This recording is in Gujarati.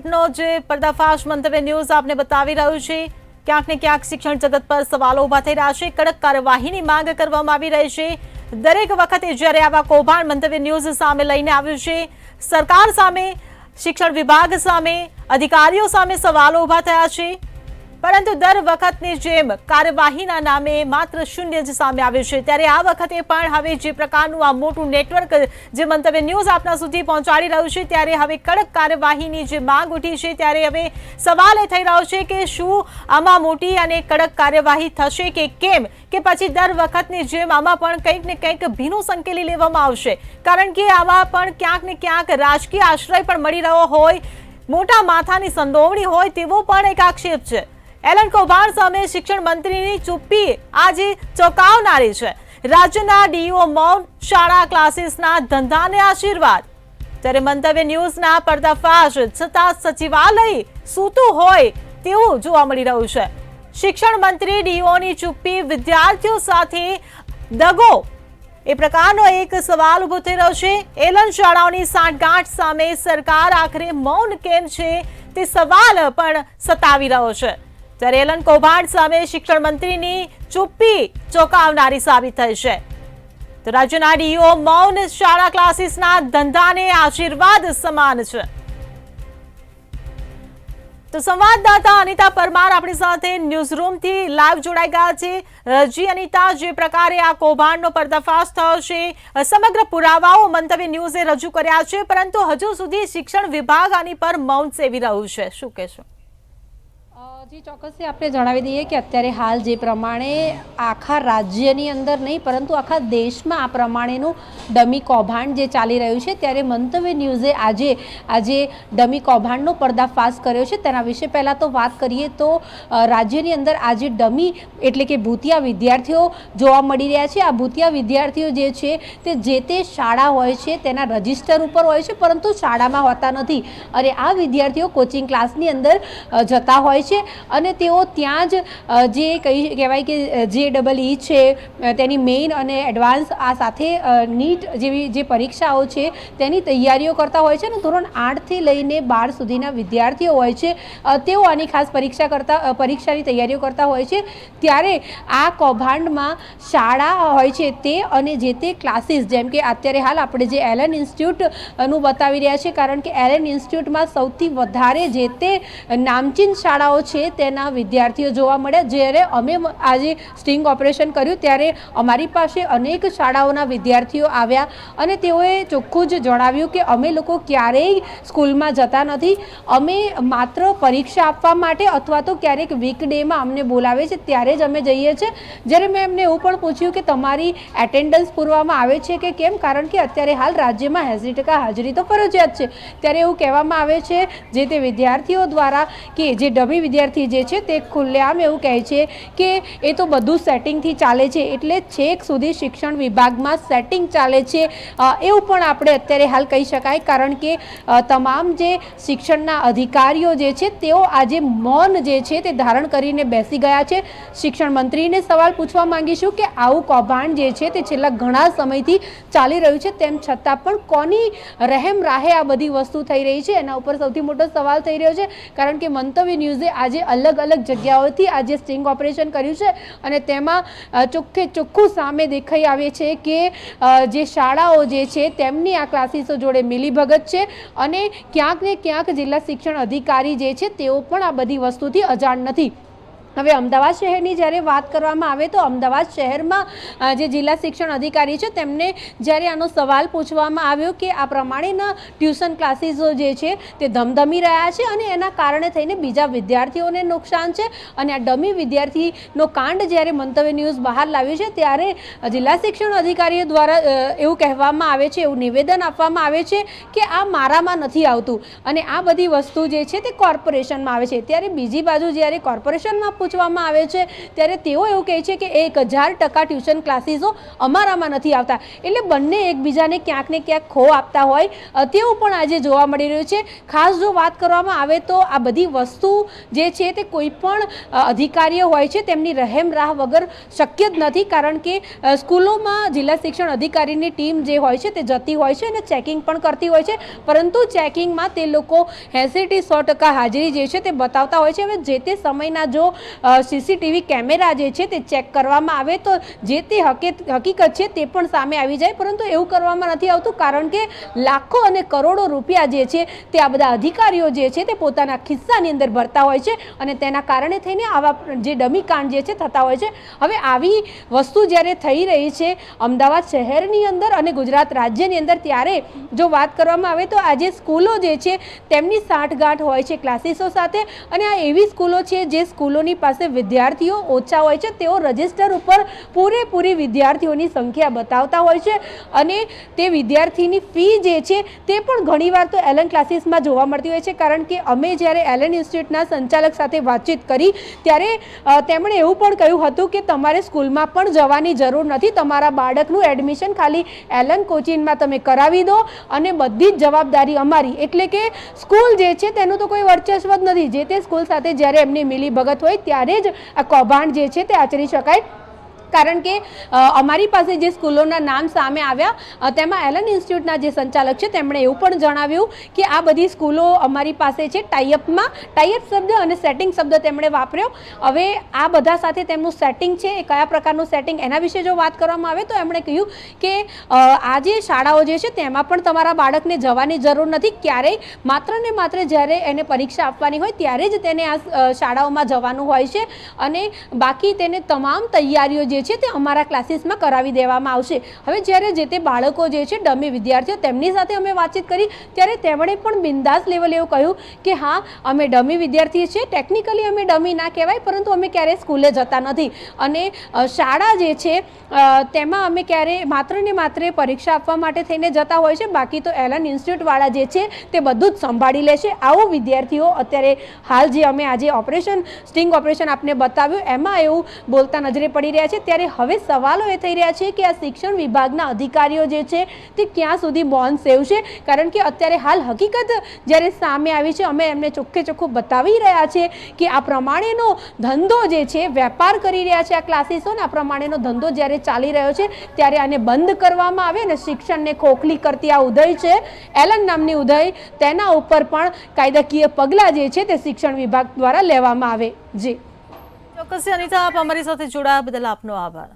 ઇન્સ્ટિટ્યૂટનો જે પર્દાફાશ મંતવ્ય ન્યૂઝ આપને બતાવી રહ્યું છે, ક્યાંક ને ક્યાંક શિક્ષણ જગત પર સવાલો ઊભા થઈ રહ્યા છે, કડક કાર્યવાહીની માંગ કરવામાં આવી રહી છે। દરેક વખતે જ્યારે આવા કૌભાંડ મંતવ્ય ન્યૂઝ સામે લઈને આવ્યું છે, સરકાર સામે, શિક્ષણ વિભાગ સામે, અધિકારીઓ સામે સવાલો ઊભા થયા છે, પરંતુ દર વખતની જેમ કાર્યવાહીના નામે માત્ર શૂન્ય જ સામે આવ્યું છે। ત્યારે આ વખતે પણ હવે જે પ્રકારનું આ મોટું નેટવર્ક જે મંતવ્ય ન્યૂઝ આપના સુધી પહોંચાડી રહ્યું છે, ત્યારે હવે કડક કાર્યવાહીની જે માંગ ઉઠી છે, ત્યારે હવે સવાલ એ થઈ રહ્યો છે કે શું આમાં મોટી અને કડક કાર્યવાહી થશે કે કેમ, કે પછી દર વખતની જેમ આમાં પણ કંઈક ને કંઈક ભીનું સંકેલી લેવામાં આવશે, કારણ કે આમાં પણ ક્યાંક ને ક્યાંક રાજકીય આશ્રય પણ મળી રહ્યો હોય, મોટા માથાની સંડોવણી હોય તેવો પણ એક આક્ષેપ છે। એલન કૌભાંડ સામે શિક્ષણ મંત્રીની ચૂપ્પી આજે ચોંકાવનારી છે। રાજ્યના ડીઓ મૌન, શાળા ક્લાસીસના ધંધાને આશીર્વાદ। ત્યારે મંતવ્ય ન્યૂઝના પર્દાફાશ છતાં સચિવાલય સૂતું હોય તેવું જોવા મળી રહ્યું છે। શિક્ષણ મંત્રી ડીઓની ચૂપ્પી, વિદ્યાર્થીઓ સાથે દગો, એ પ્રકારનો એક સવાલ ઉભો થઈ રહ્યો છે। એલન શાળાઓની સાંઠગાંઠ સામે સરકાર આખરે મૌન કેમ છે તે સવાલ પણ સતાવી રહ્યો છે। ત્યારે એલન કૌભાંડ સામે શિક્ષણ મંત્રીની ચૂપ્પી ચોંકાવનારી સાબિત થઈ છે। તો રાજ્યના ડીઓ મૌન, શાળા ક્લાસીસના ધંધાને આશીર્વાદ સમાન છે। તો સંવાદદાતા અનિતા પરમાર આપણી સાથે ન્યૂઝરૂમથી લાઈવ જોડાઈ ગયા છે। જી અનિતા, જે પ્રકારે આ કૌભાંડનો પર્દાફાશ થયો છે, સમગ્ર પુરાવાઓ મંતવ્ય ન્યૂઝે રજૂ કર્યા છે, પરંતુ હજુ સુધી શિક્ષણ વિભાગ આની પર મૌન સેવી રહ્યું છે, શું કહેશો? જી ચોક્કસથી આપણે જણાવી દઈએ કે અત્યારે હાલ જે પ્રમાણે આખા રાજ્યની અંદર નહીં પરંતુ આખા દેશમાં આ પ્રમાણેનું ડમી કૌભાંડ જે ચાલી રહ્યું છે, ત્યારે મંતવ્ય ન્યૂઝે આજે ડમી કૌભાંડનો પર્દાફાશ કર્યો છે। તેના વિશે પહેલાં તો વાત કરીએ તો રાજ્યની અંદર આજે ડમી એટલે કે ભૂતિયા વિદ્યાર્થીઓ જોવા મળી રહ્યા છે। આ ભૂતિયા વિદ્યાર્થીઓ જે છે તે જે તે શાળા હોય છે તેના રજિસ્ટર ઉપર હોય છે, પરંતુ શાળામાં હોતા નથી, અને આ વિદ્યાર્થીઓ કોચિંગ ક્લાસની અંદર જતા હોય છે, અને તેઓ ત્યાં જ જે કહેવાય કે JEE છે તેની મેઇન અને એડવાન્સ આ સાથે નીટ જેવી જે પરીક્ષાઓ છે તેની તૈયારીઓ કરતા હોય છે, અને ધોરણ 8 થી લઈને 12 સુધીના વિદ્યાર્થીઓ હોય છે તેઓ આની ખાસ પરીક્ષાની તૈયારીઓ કરતા હોય છે। ત્યારે આ કૌભાંડમાં શાળા હોય છે તે અને જે તે ક્લાસીસ, જેમ કે અત્યારે હાલ આપણે જે એલન ઇન્સ્ટિટ્યૂટનું બતાવી રહ્યા છે, કારણ કે એલન ઇન્સ્ટિટ્યૂટમાં સૌથી વધારે જે તે નામચીન શાળાઓ છે તેના વિદ્યાર્થીઓ જોવા મળ્યા। જ્યારે અમે આજે સ્ટિંગ ઓપરેશન કર્યું ત્યારે અમારી પાસે અનેક શાળાઓના વિદ્યાર્થીઓ આવ્યા, અને તેઓએ ચોખ્ખું જ જણાવ્યું કે અમે લોકો ક્યારેય સ્કૂલમાં જતા નથી, અમે માત્ર પરીક્ષા આપવા માટે અથવા તો ક્યારેક વીકડેમાં અમને બોલાવે છે ત્યારે જ અમે જઈએ છીએ। જ્યારે મેં એમને એવું પણ પૂછ્યું કે તમારી એટેન્ડન્સ પૂરવામાં આવે છે કે કેમ, કારણ કે અત્યારે હાલ રાજ્યમાં 80% હાજરી તો ફરજિયાત છે, ત્યારે એવું કહેવામાં આવે છે જે તે વિદ્યાર્થીઓ દ્વારા કે જે ડમી વિદ્યાર્થી જે છે તે ખુલ્લેઆમ એવું કહે છે કે એ તો બધું સેટિંગથી ચાલે છે, એટલે છેક સુધી શિક્ષણ વિભાગમાં સેટિંગ ચાલે છે એવું પણ આપણે અત્યારે હાલ કહી શકાય, કારણ કે તમામ જે શિક્ષણના અધિકારીઓ જે છે તેઓ આજે મૌન જે છે તે ધારણ કરીને બેસી ગયા છે। શિક્ષણ મંત્રીને સવાલ પૂછવા માંગીશું કે આવું કૌભાંડ જે છે તે છેલ્લા ઘણા સમયથી ચાલી રહ્યું છે, તેમ છતાં પણ કોની રહેમ રાહે આ બધી વસ્તુ થઈ રહી છે, એના ઉપર સૌથી મોટો સવાલ થઈ રહ્યો છે, કારણ કે મંતવ્ય ન્યૂઝે આજે અલગ અલગ જગ્યાઓથી આજે સ્ટિંગ ઓપરેશન કર્યું છે, અને તેમાં ચોખ્ખું સામે દેખાઈ આવે છે કે જે શાળાઓ જે છે તેમની આ ક્લાસીસો જોડે મિલીભગત છે, અને ક્યાંક ને ક્યાંક જિલ્લા શિક્ષણ અધિકારી જે છે તેઓ પણ આ બધી વસ્તુથી અજાણ નથી। હવે અમદાવાદ શહેરની જ્યારે વાત કરવામાં આવે તો અમદાવાદ શહેરમાં જે જિલ્લા શિક્ષણ અધિકારી છે તેમને જ્યારે આનો સવાલ પૂછવામાં આવ્યો કે આ પ્રમાણેના ટ્યુશન ક્લાસીસો જે છે તે ધમધમી રહ્યા છે, અને એના કારણે થઈને બીજા વિદ્યાર્થીઓને નુકસાન છે, અને આ ડમી વિદ્યાર્થીનો કાંડ જ્યારે મંતવ્ય ન્યૂઝ બહાર લાવ્યું છે ત્યારે જિલ્લા શિક્ષણ અધિકારીઓ દ્વારા એવું કહેવામાં આવે છે, એવું નિવેદન આપવામાં આવે છે કે આ મારામાં નથી આવતું, અને આ બધી વસ્તુ જે છે તે કોર્પોરેશનમાં આવે છે। ત્યારે બીજી બાજુ જ્યારે કોર્પોરેશનમાં પૂછવામાં આવે છે ત્યારે તેઓ એવું કહે છે કે 1000% ટ્યુશન ક્લાસીસો અમારામાં નથી આવતા. એટલે બંને એકબીજાને ક્યાંક ને ક્યાંક ખો આપતા હોય તેવું પણ આજે જોવા મળી રહ્યું છે. ખાસ જો વાત કરવામાં આવે તો આ બધી વસ્તુ જે છે તે કોઈ પણ અધિકારીઓ હોય છે તેમની રહેમ રાહ વગર શક્ય જ નથી, કારણ કે સ્કૂલોમાં જિલ્લા શિક્ષણ અધિકારીની ટીમ જે હોય છે તે જતી હોય છે અને ચેકિંગ પણ કરતી હોય છે, પરંતુ ચેકિંગમાં તે લોકો 80% થી 100% હાજરી જે છે તે બતાવતા હોય છે. હવે જે તે સમયના જો સીસીટીવી કેમેરા જે છે તે ચેક કરવામાં આવે તો જે તે હકીકત છે તે પણ સામે આવી જાય, પરંતુ એવું કરવામાં નથી આવતું, કારણ કે લાખો અને કરોડો રૂપિયા જે છે તે આ બધા અધિકારીઓ જે છે તે પોતાના ખિસ્સાની અંદર ભરતા હોય છે અને તેના કારણે થઈને આવા જે ડમી કાંડ જે છે થતા હોય છે. હવે આવી વસ્તુ જ્યારે થઈ રહી છે અમદાવાદ શહેરની અંદર અને ગુજરાત રાજ્યની અંદર, ત્યારે જો વાત કરવામાં આવે તો આજે સ્કૂલો જે છે તેમની સાંઠગાંઠ હોય છે ક્લાસીસો સાથે, અને આ એવી સ્કૂલો છે જે સ્કૂલોની પાસે વિદ્યાર્થીઓ ઓછા હોય છે, તેઓ રજિસ્ટર ઉપર પૂરેપૂરી વિદ્યાર્થીઓની સંખ્યા બતાવતા હોય છે અને તે વિદ્યાર્થીની ફી જે છે તે પણ ઘણીવાર તો એલન ક્લાસીસમાં જોવા મળતી હોય છે. કારણ કે અમે જ્યારે એલન ઇન્સ્ટિટ્યૂટના સંચાલક સાથે વાતચીત કરી ત્યારે તેમણે એવું પણ કહ્યું હતું કે તમારે સ્કૂલમાં પણ જવાની જરૂર નથી, તમારા બાળકનું એડમિશન ખાલી એલન કોચિંગમાં તમે કરાવી દો અને બધી જ જવાબદારી અમારી. એટલે કે સ્કૂલ જે છે તેનું તો કોઈ વર્ચસ્વ જ નથી. જે તે સ્કૂલ સાથે જ્યારે એમની મિલીભગત હોય ત્યારે જ આ કૌભાંડ જે છે તે આચરી શકાય. કારણ કે અમારી પાસે જે સ્કૂલોના નામ સામે આવ્યા તેમાં એલન ઇન્સ્ટિટ્યૂટના જે સંચાલક છે તેમણે એવું પણ જણાવ્યું કે આ બધી સ્કૂલો અમારી પાસે છે ટાઈઅપ શબ્દ અને સેટિંગ શબ્દ તેમણે વાપર્યો. હવે આ બધા સાથે તેમનું સેટિંગ છે એ કયા પ્રકારનું સેટિંગ, એના વિશે જો વાત કરવામાં આવે તો એમણે કહ્યું કે આ જે શાળાઓ જે છે તેમાં પણ તમારા બાળકને જવાની જરૂર નથી ક્યારેય, માત્ર ને માત્ર જ્યારે એને પરીક્ષા આપવાની હોય ત્યારે જ તેને આ શાળાઓમાં જવાનું હોય છે અને બાકી તેને તમામ તૈયારીઓ જે છે તે અમારા ક્લાસીસમાં કરાવી દેવામાં આવશે. હવે જ્યારે જે તે બાળકો જે છે ડમી વિદ્યાર્થીઓ તેમની સાથે અમે વાતચીત કરી ત્યારે તેમણે પણ બિંદાસ લેવલે એવું કહ્યું કે હા અમે ડમી વિદ્યાર્થી છીએ, ટેકનિકલી અમે ડમી ના કહેવાય, પરંતુ અમે ક્યારેય સ્કૂલે જતા નથી અને શાળા જે છે તેમાં અમે ક્યારેય માત્ર ને માત્ર પરીક્ષા આપવા માટે થઈને જતા હોય છે, બાકી તો એલન ઇન્સ્ટિટ્યૂટવાળા જે છે તે બધું જ સંભાળી લે છે. આવું વિદ્યાર્થીઓ અત્યારે હાલ જે અમે આજે સ્ટિંગ ઓપરેશન આપને બતાવ્યું એમાં એવું બોલતા નજરે પડી રહ્યા છે. ત્યારે હવે સવાલો એ થઈ રહ્યા છે કે આ શિક્ષણ વિભાગના અધિકારીઓ જે છે તે ક્યાં સુધી મૌન સેવશે, કારણ કે અત્યારે હાલ હકીકત જ્યારે સામે આવી છે અમે એમને ચોખ્ખે ચોખ્ખું બતાવી રહ્યા છે કે આ પ્રમાણેનો ધંધો જે છે વેપાર કરી રહ્યા છે આ ક્લાસીસો, આ પ્રમાણેનો ધંધો જ્યારે ચાલી રહ્યો છે ત્યારે આને બંધ કરવામાં આવે અને શિક્ષણને ખોખલી કરતી આ ઉદય છે એલન નામની ઉદય, તેના ઉપર પણ કાયદાકીય પગલાં જે છે તે શિક્ષણ વિભાગ દ્વારા લેવામાં આવે. જી ચોક્કસ અનિતા, આપ અમારી સાથે જોડાયા બદલ આપનો આભાર.